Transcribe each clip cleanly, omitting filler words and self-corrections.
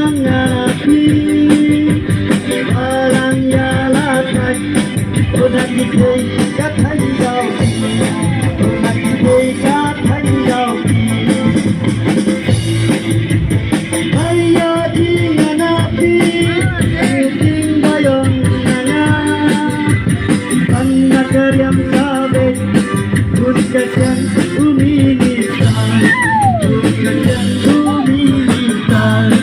menghadapi malangnya latar. Udah didekat hijau, udah didekat hijau. Ayo dihadapi, tinggal bayang nana. Karena keriam kabeh, ucapan uminitan, ucapan uminitan.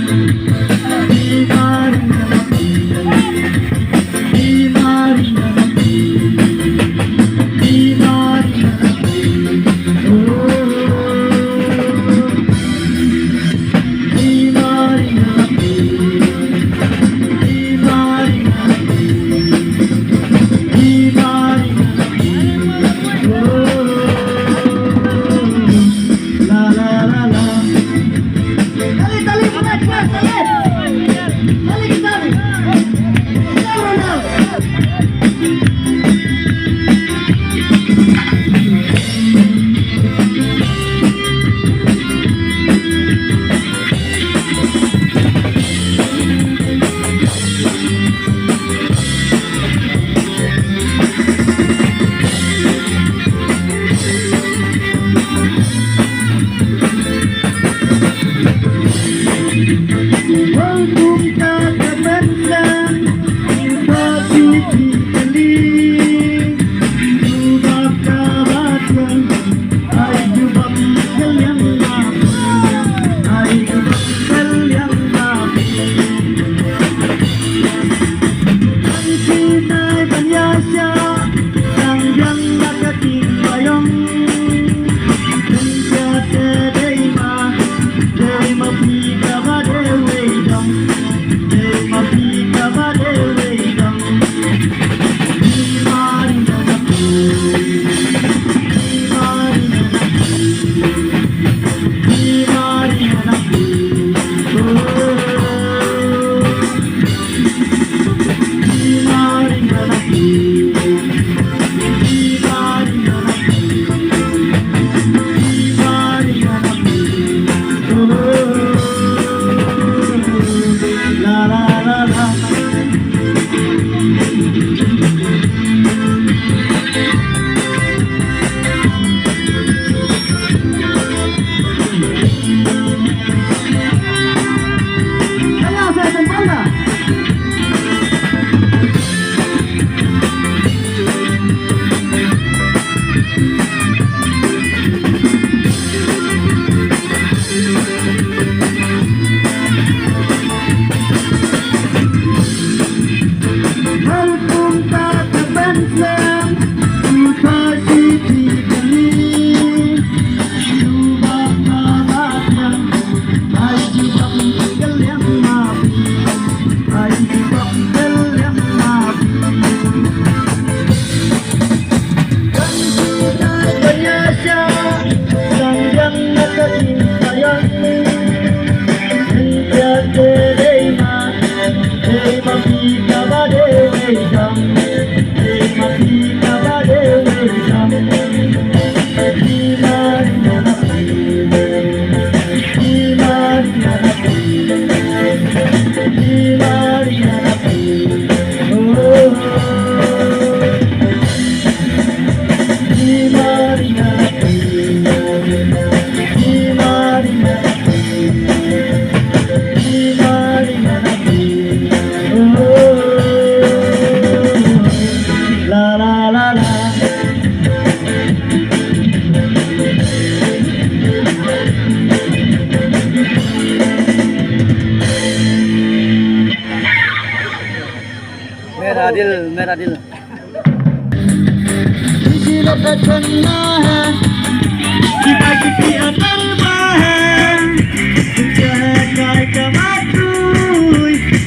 मेरा दिल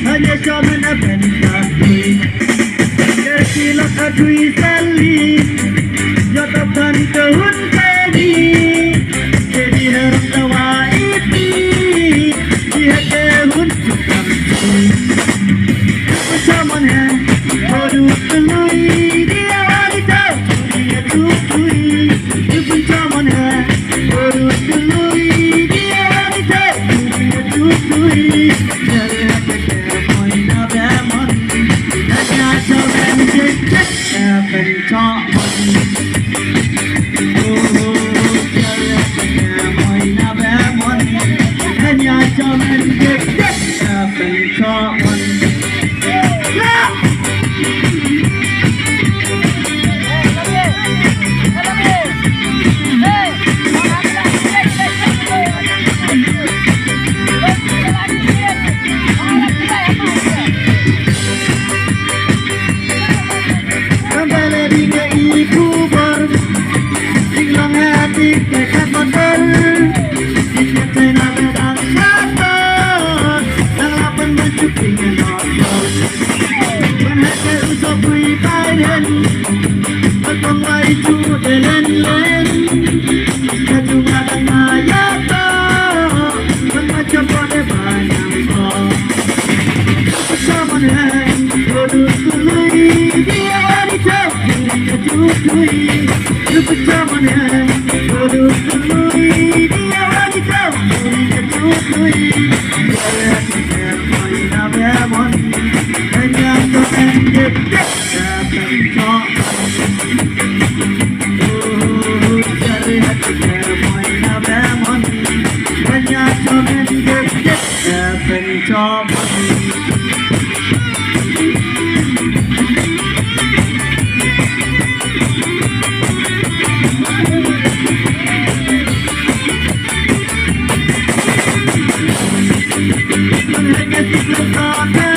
hanya cuma nafsu tersilap adui salib jatuhkan tahun tadi jadi harus tawa itu dia tahun someone has produce the Louis dia wanita dia tukui even someone has produce the Louis dia wanita dia tukui Jale ke moina be mon Hanya chomen jek pen chok Jale ke moina be mon Hanya chomen jek pen chok Job. Hãy subscribe cho kênh Ghiền Mì Gõ để không bỏ lỡ những video hấp dẫn